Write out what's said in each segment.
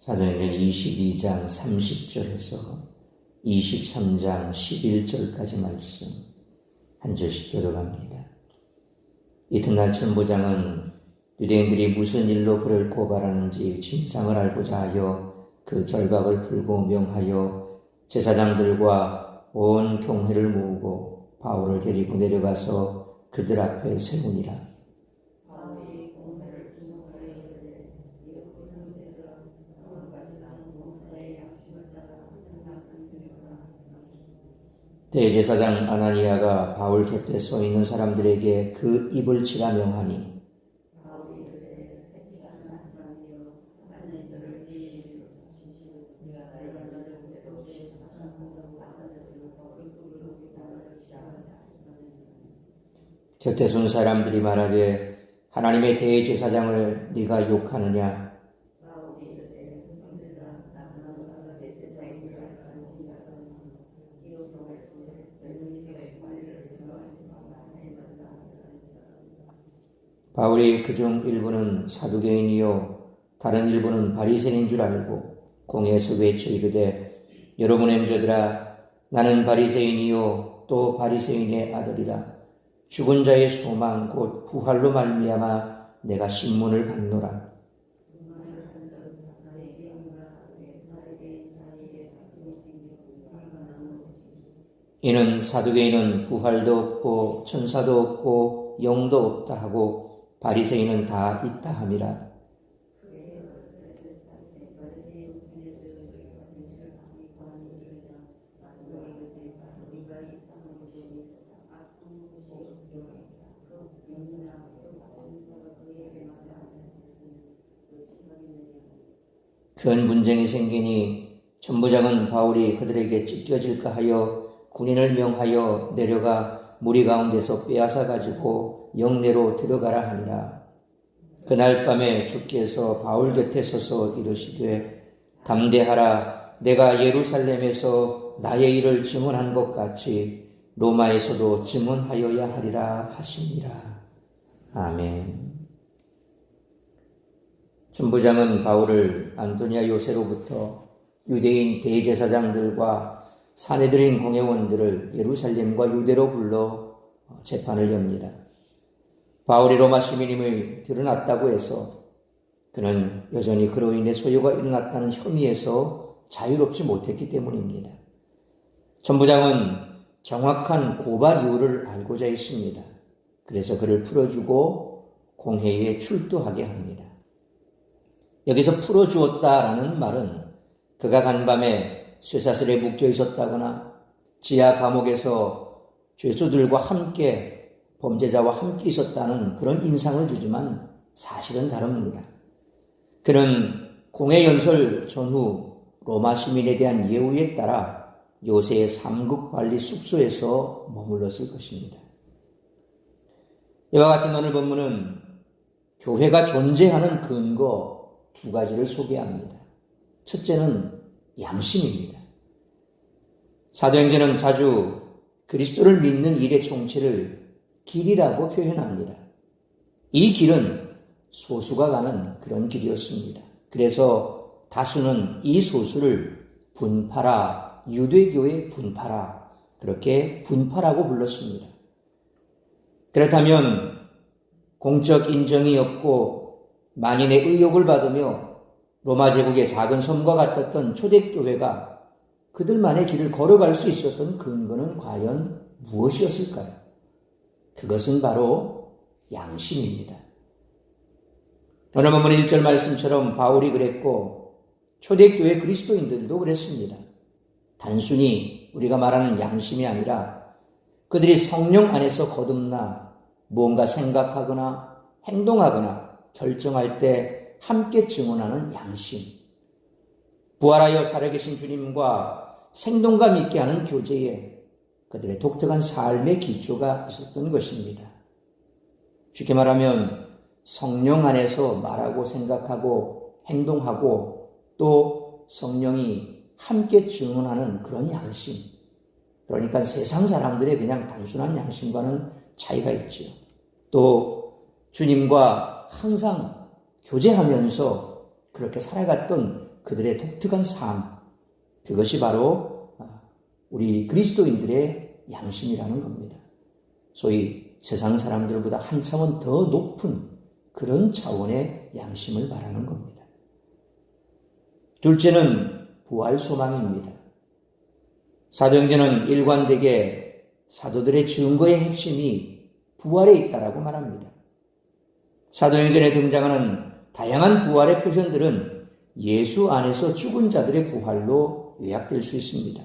사도행전 22장 30절에서 23장 11절까지 말씀 한 절씩 교독합니다. 이튿날 천부장은 유대인들이 무슨 일로 그를 고발하는지 진상을 알고자 하여 그 결박을 풀고 명하여 제사장들과 온 경회를 모으고 바울을 데리고 내려가서 그들 앞에 세우니라. 대제사장 아나니아가 바울 곁에 서 있는 사람들에게 그 입을 치라 명하니 곁에 선 사람들이 말하되 하나님의 대제사장을 네가 욕하느냐? 바울이 그중 일부는 사두개인이요 다른 일부는 바리새인인 줄 알고 공회에서 외쳐 이르되 여러분 형제들아 나는 바리새인이요 또 바리새인의 아들이라 죽은 자의 소망 곧 부활로 말미암아 내가 신문을 받노라. 이는 사두개인은 부활도 없고 천사도 없고 영도 없다 하고 바리새인은 다 있다 함이라. 큰 분쟁이 생기니 천부장은 바울이 그들에게 찢겨질까 하여 군인을 명하여 내려가 무리 가운데서 빼앗아 가지고 영내로 들어가라 하니라. 그날 밤에 주께서 바울 곁에 서서 이르시되 담대하라. 내가 예루살렘에서 나의 일을 증언한 것 같이 로마에서도 증언하여야 하리라 하시니라. 아멘. 천부장은 바울을 안토니아 요새로부터 유대인 대제사장들과 사내들인 공회원들을 예루살렘과 유대로 불러 재판을 엽니다. 바울이 로마 시민임을 드러났다고 해서 그는 여전히 그로 인해 소요가 일어났다는 혐의에서 자유롭지 못했기 때문입니다. 천부장은 정확한 고발 이유를 알고자 했습니다. 그래서 그를 풀어주고 공회에 출두하게 합니다. 여기서 풀어주었다라는 말은 그가 간밤에 쇠사슬에 묶여 있었다거나 지하 감옥에서 죄수들과 함께 범죄자와 함께 있었다는 그런 인상을 주지만 사실은 다릅니다. 그는 공회 연설 전후 로마 시민에 대한 예우에 따라 요새의 3급 관리 숙소에서 머물렀을 것입니다. 이와 같은 오늘 본문은 교회가 존재하는 근거 2가지를 소개합니다. 첫째는 양심입니다. 사도행전은 자주 그리스도를 믿는 일의 총체를 길이라고 표현합니다. 이 길은 소수가 가는 그런 길이었습니다. 그래서 다수는 이 소수를 분파라, 유대교의 분파라, 그렇게 분파라고 불렀습니다. 그렇다면 공적 인정이 없고 만인의 의혹을 받으며 로마 제국의 작은 섬과 같았던 초대교회가 그들만의 길을 걸어갈 수 있었던 근거는 과연 무엇이었을까요? 그것은 바로 양심입니다. 오늘 본문 1절 말씀처럼 바울이 그랬고 초대교회 그리스도인들도 그랬습니다. 단순히 우리가 말하는 양심이 아니라 그들이 성령 안에서 거듭나 무언가 생각하거나 행동하거나 결정할 때 함께 증언하는 양심. 부활하여 살아계신 주님과 생동감 있게 하는 교제에 그들의 독특한 삶의 기초가 있었던 것입니다. 쉽게 말하면 성령 안에서 말하고 생각하고 행동하고 또 성령이 함께 증언하는 그런 양심. 그러니까 세상 사람들의 그냥 단순한 양심과는 차이가 있죠. 또 주님과 항상 교제하면서 그렇게 살아갔던 그들의 독특한 삶, 그것이 바로 우리 그리스도인들의 양심이라는 겁니다. 소위 세상 사람들보다 한참은 더 높은 그런 차원의 양심을 말하는 겁니다. 둘째는 부활 소망입니다. 사도행전은 일관되게 사도들의 증거의 핵심이 부활에 있다라고 말합니다. 사도행전에 등장하는 다양한 부활의 표현들은 예수 안에서 죽은 자들의 부활로 요약될 수 있습니다.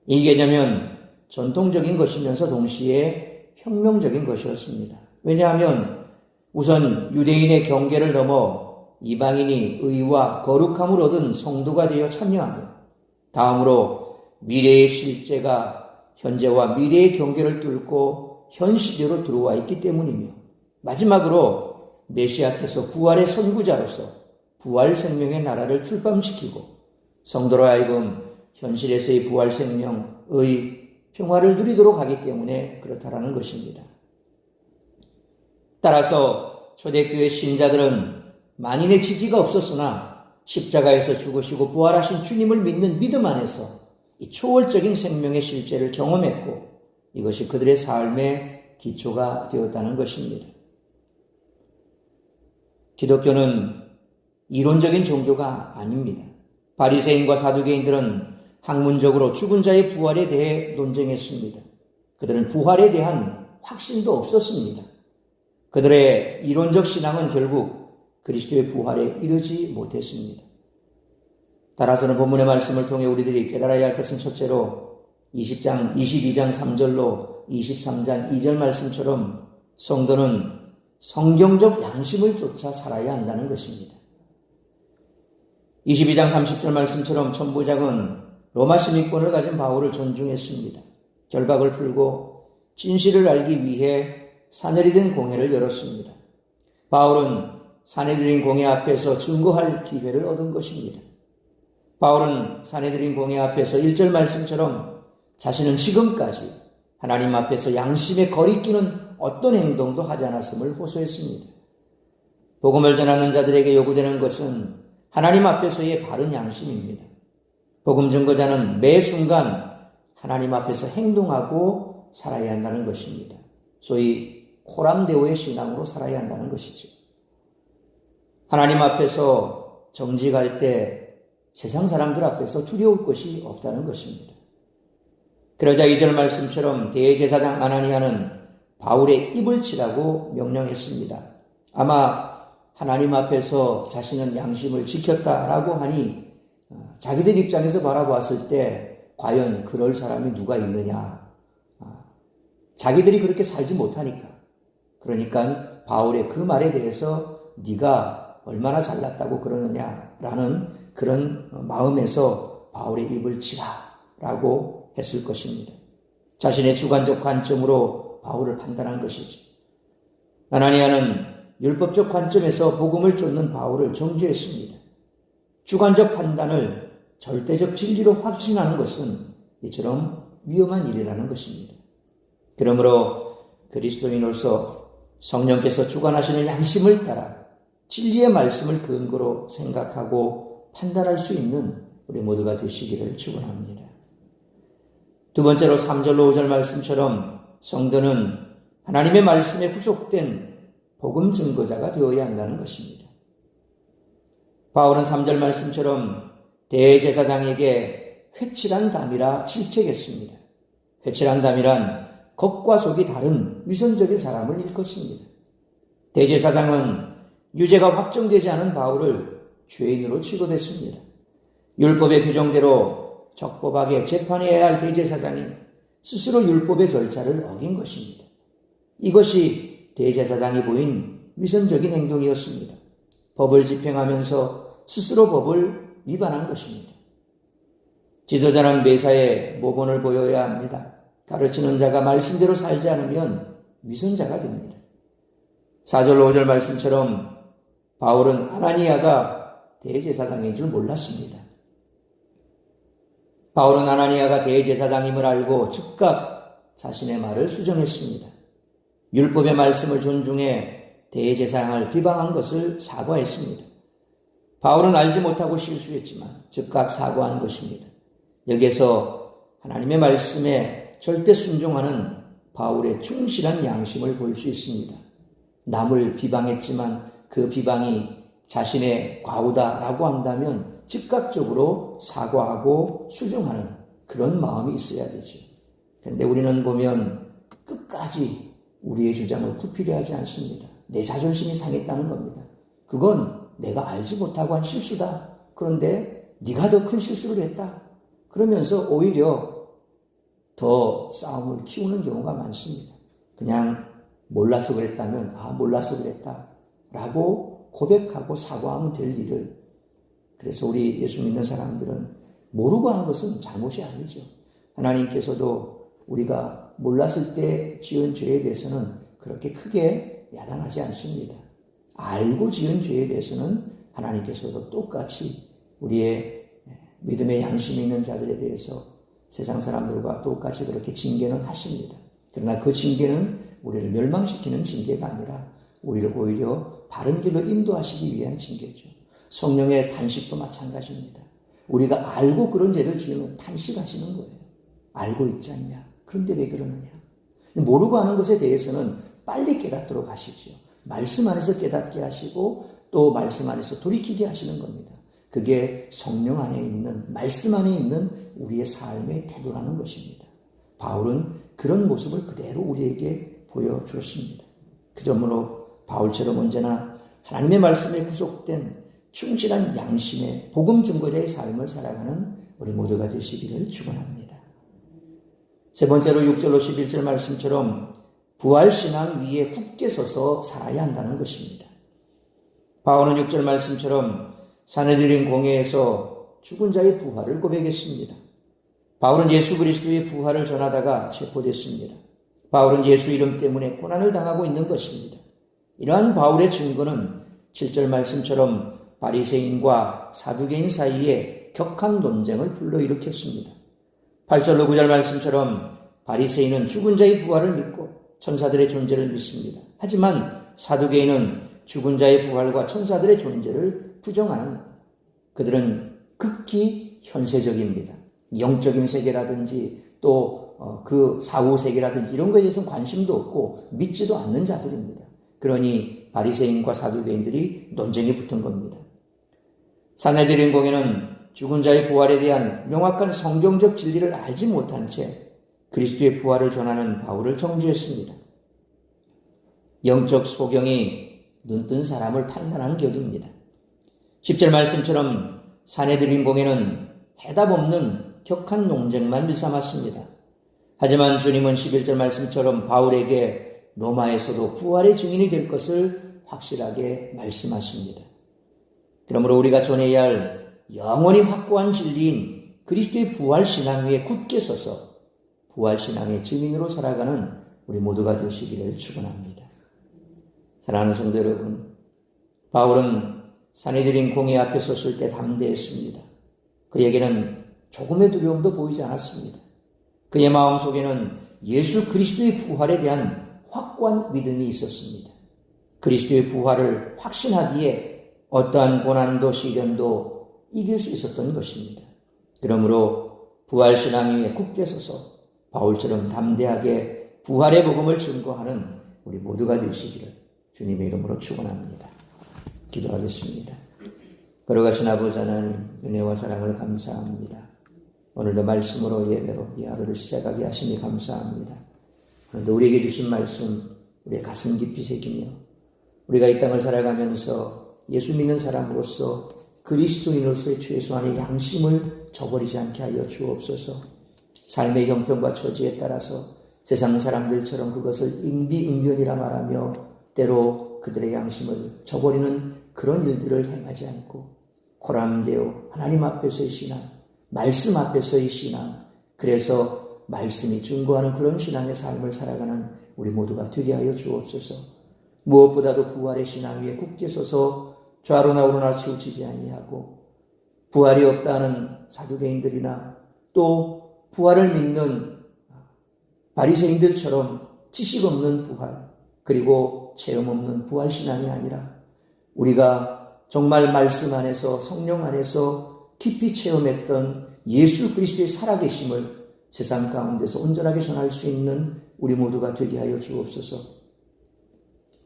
이 개념은 전통적인 것이면서 동시에 혁명적인 것이었습니다. 왜냐하면 우선 유대인의 경계를 넘어 이방인이 의와 거룩함을 얻은 성도가 되어 참여하며, 다음으로 미래의 실제가 현재와 미래의 경계를 뚫고 현 시대로 들어와 있기 때문이며, 마지막으로 메시아께서 부활의 선구자로서 부활 생명의 나라를 출범시키고 성도로 하여금 현실에서의 부활 생명의 평화를 누리도록 하기 때문에 그렇다라는 것입니다. 따라서 초대교회 신자들은 만인의 지지가 없었으나 십자가에서 죽으시고 부활하신 주님을 믿는 믿음 안에서 이 초월적인 생명의 실제를 경험했고, 이것이 그들의 삶의 기초가 되었다는 것입니다. 기독교는 이론적인 종교가 아닙니다. 바리새인과 사두개인들은 학문적으로 죽은 자의 부활에 대해 논쟁했습니다. 그들은 부활에 대한 확신도 없었습니다. 그들의 이론적 신앙은 결국 그리스도의 부활에 이르지 못했습니다. 따라서는 본문의 말씀을 통해 우리들이 깨달아야 할 것은 첫째로 22장 3절로 23장 2절 말씀처럼 성도는 성경적 양심을 쫓아 살아야 한다는 것입니다. 22장 30절 말씀처럼 천부장은 로마 시민권을 가진 바울을 존중했습니다. 결박을 풀고 진실을 알기 위해 사내리든 공회를 열었습니다. 바울은 사내들인 공회 앞에서 증거할 기회를 얻은 것입니다. 바울은 사내들인 공회 앞에서 1절 말씀처럼 자신은 지금까지 하나님 앞에서 양심에 거리끼는 어떤 행동도 하지 않았음을 호소했습니다. 복음을 전하는 자들에게 요구되는 것은 하나님 앞에서의 바른 양심입니다. 복음 증거자는 매 순간 하나님 앞에서 행동하고 살아야 한다는 것입니다. 소위 코람데오의 신앙으로 살아야 한다는 것이죠. 하나님 앞에서 정직할 때 세상 사람들 앞에서 두려울 것이 없다는 것입니다. 그러자 2절 말씀처럼 대제사장 아나니아는 바울의 입을 치라고 명령했습니다. 아마 하나님 앞에서 자신은 양심을 지켰다라고 하니 자기들 입장에서 바라보았을 때 과연 그럴 사람이 누가 있느냐. 자기들이 그렇게 살지 못하니까. 그러니까 바울의 그 말에 대해서 네가 얼마나 잘났다고 그러느냐라는 그런 마음에서 바울의 입을 치라라고 했을 것입니다. 자신의 주관적 관점으로 바울을 판단한 것이죠. 아나니아는 율법적 관점에서 복음을 쫓는 바울을 정죄했습니다. 주관적 판단을 절대적 진리로 확신하는 것은 이처럼 위험한 일이라는 것입니다. 그러므로 그리스도인으로서 성령께서 주관하시는 양심을 따라 진리의 말씀을 근거로 생각하고 판단할 수 있는 우리 모두가 되시기를 축원합니다. 두 번째로 3절로 5절 말씀처럼 성도는 하나님의 말씀에 구속된 복음 증거자가 되어야 한다는 것입니다. 바울은 3절 말씀처럼 대제사장에게 회칠한 담이라 질책했습니다. 회칠한 담이란 겉과 속이 다른 위선적인 사람을 일컫습니다. 대제사장은 유죄가 확정되지 않은 바울을 죄인으로 취급했습니다. 율법의 규정대로 적법하게 재판해야 할 대제사장이 스스로 율법의 절차를 어긴 것입니다. 이것이 대제사장이 보인 위선적인 행동이었습니다. 법을 집행하면서 스스로 법을 위반한 것입니다. 지도자는 매사에 모범을 보여야 합니다. 가르치는 자가 말씀대로 살지 않으면 위선자가 됩니다. 4절로 5절 말씀처럼 바울은 아나니아가 대제사장인 줄 몰랐습니다. 바울은 아나니아가 대제사장임을 알고 즉각 자신의 말을 수정했습니다. 율법의 말씀을 존중해 대제사장을 비방한 것을 사과했습니다. 바울은 알지 못하고 실수했지만 즉각 사과한 것입니다. 여기에서 하나님의 말씀에 절대 순종하는 바울의 충실한 양심을 볼 수 있습니다. 남을 비방했지만 그 비방이 자신의 과오다라고 한다면 즉각적으로 사과하고 수정하는 그런 마음이 있어야 되죠. 그런데 우리는 보면 끝까지 우리의 주장을 굽히려 하지 않습니다. 내 자존심이 상했다는 겁니다. 그건 내가 알지 못하고 한 실수다. 그런데 네가 더 큰 실수를 했다. 그러면서 오히려 더 싸움을 키우는 경우가 많습니다. 그냥 몰라서 그랬다면 몰라서 그랬다 라고 고백하고 사과하면 될 일을, 그래서 우리 예수 믿는 사람들은 모르고 한 것은 잘못이 아니죠. 하나님께서도 우리가 몰랐을 때 지은 죄에 대해서는 그렇게 크게 야단하지 않습니다. 알고 지은 죄에 대해서는 하나님께서도 똑같이 우리의 믿음의 양심이 있는 자들에 대해서 세상 사람들과 똑같이 그렇게 징계는 하십니다. 그러나 그 징계는 우리를 멸망시키는 징계가 아니라 오히려 바른 길로 인도하시기 위한 징계죠. 성령의 탄식도 마찬가지입니다. 우리가 알고 그런 죄를 지으면 탄식하시는 거예요. 알고 있지 않냐? 그런데 왜 그러느냐? 모르고 하는 것에 대해서는 빨리 깨닫도록 하시죠. 말씀 안에서 깨닫게 하시고 또 말씀 안에서 돌이키게 하시는 겁니다. 그게 성령 안에 있는, 말씀 안에 있는 우리의 삶의 태도라는 것입니다. 바울은 그런 모습을 그대로 우리에게 보여주었습니다. 그러므로 바울처럼 언제나 하나님의 말씀에 구속된 충실한 양심의 복음 증거자의 삶을 살아가는 우리 모두가 되시기를 축원합니다. 세 번째로 6절로 11절 말씀처럼 부활신앙 위에 굳게 서서 살아야 한다는 것입니다. 바울은 6절 말씀처럼 사내들인 공회에서 죽은 자의 부활을 고백했습니다. 바울은 예수 그리스도의 부활을 전하다가 체포됐습니다. 바울은 예수 이름 때문에 고난을 당하고 있는 것입니다. 이러한 바울의 증거는 7절 말씀처럼 바리새인과 사두개인 사이에 격한 논쟁을 불러일으켰습니다. 8절로 9절 말씀처럼 바리새인은 죽은 자의 부활을 믿고 천사들의 존재를 믿습니다. 하지만 사두개인은 죽은 자의 부활과 천사들의 존재를 부정하는, 그들은 극히 현세적입니다. 영적인 세계라든지 또 그 사후 세계라든지 이런 것에 대해서는 관심도 없고 믿지도 않는 자들입니다. 그러니 바리새인과 사두개인들이 논쟁이 붙은 겁니다. 사내들인 공회는 죽은 자의 부활에 대한 명확한 성경적 진리를 알지 못한 채 그리스도의 부활을 전하는 바울을 정죄했습니다. 영적 소경이 눈뜬 사람을 판단하는 격입니다. 10절 말씀처럼 사내들인 공회는 해답 없는 격한 논쟁만 일삼았습니다. 하지만 주님은 11절 말씀처럼 바울에게 로마에서도 부활의 증인이 될 것을 확실하게 말씀하십니다. 그러므로 우리가 전해야 할 영원히 확고한 진리인 그리스도의 부활신앙 위에 굳게 서서 부활신앙의 증인으로 살아가는 우리 모두가 되시기를 축원합니다. 사랑하는 성도 여러분, 바울은 사내들인 공회 앞에 섰을 때 담대했습니다. 그에게는 조금의 두려움도 보이지 않았습니다. 그의 마음속에는 예수 그리스도의 부활에 대한 확고한 믿음이 있었습니다. 그리스도의 부활을 확신하기에 어떠한 고난도 시련도 이길 수 있었던 것입니다. 그러므로 부활신앙 위에 굳게 서서 바울처럼 담대하게 부활의 복음을 증거하는 우리 모두가 되시기를 주님의 이름으로 축원합니다. 기도하겠습니다. 걸어가신 아버지 하나님, 은혜와 사랑을 감사합니다. 오늘도 말씀으로 예배로 이 하루를 시작하게 하시니 감사합니다. 그런데 우리에게 주신 말씀 우리의 가슴 깊이 새기며 우리가 이 땅을 살아가면서 예수 믿는 사람으로서 그리스도인으로서의 최소한의 양심을 저버리지 않게 하여 주옵소서. 삶의 형편과 처지에 따라서 세상 사람들처럼 그것을 임비응변이라 말하며 때로 그들의 양심을 저버리는 그런 일들을 행하지 않고 고람되어 하나님 앞에서의 신앙, 말씀 앞에서의 신앙, 그래서 말씀이 증거하는 그런 신앙의 삶을 살아가는 우리 모두가 되게 하여 주옵소서. 무엇보다도 부활의 신앙 위에 굳게 서서 좌로나 우로나 치우치지 아니하고 부활이 없다는 사두개인들이나 또 부활을 믿는 바리새인들처럼 지식 없는 부활, 그리고 체험 없는 부활 신앙이 아니라 우리가 정말 말씀 안에서 성령 안에서 깊이 체험했던 예수 그리스도의 살아계심을 세상 가운데서 온전하게 전할 수 있는 우리 모두가 되게 하여 주옵소서.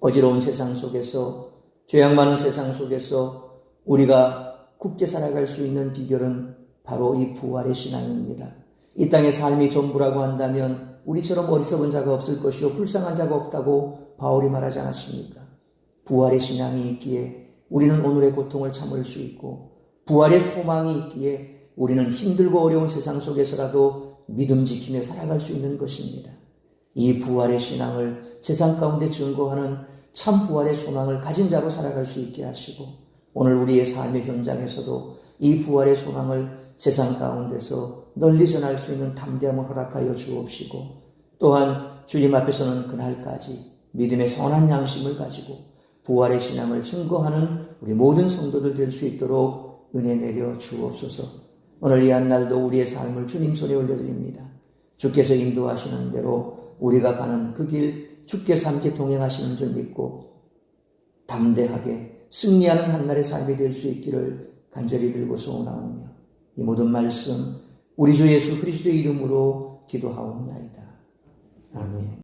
어지러운 세상 속에서, 죄악 많은 세상 속에서 우리가 굳게 살아갈 수 있는 비결은 바로 이 부활의 신앙입니다. 이 땅의 삶이 전부라고 한다면 우리처럼 어리석은 자가 없을 것이요 불쌍한 자가 없다고 바울이 말하지 않았습니까? 부활의 신앙이 있기에 우리는 오늘의 고통을 참을 수 있고, 부활의 소망이 있기에 우리는 힘들고 어려운 세상 속에서라도 믿음 지키며 살아갈 수 있는 것입니다. 이 부활의 신앙을 세상 가운데 증거하는 참 부활의 소망을 가진 자로 살아갈 수 있게 하시고, 오늘 우리의 삶의 현장에서도 이 부활의 소망을 세상 가운데서 널리 전할 수 있는 담대함을 허락하여 주옵시고, 또한 주님 앞에서는 그날까지 믿음의 선한 양심을 가지고 부활의 신앙을 증거하는 우리 모든 성도들 될 수 있도록 은혜 내려 주옵소서. 오늘 이 한날도 우리의 삶을 주님 손에 올려드립니다. 주께서 인도하시는 대로 우리가 가는 그 길 주께서 함께 동행하시는 줄 믿고 담대하게 승리하는 한날의 삶이 될 수 있기를 간절히 빌고 소원하오며, 이 모든 말씀 우리 주 예수 그리스도의 이름으로 기도하옵나이다. 아멘.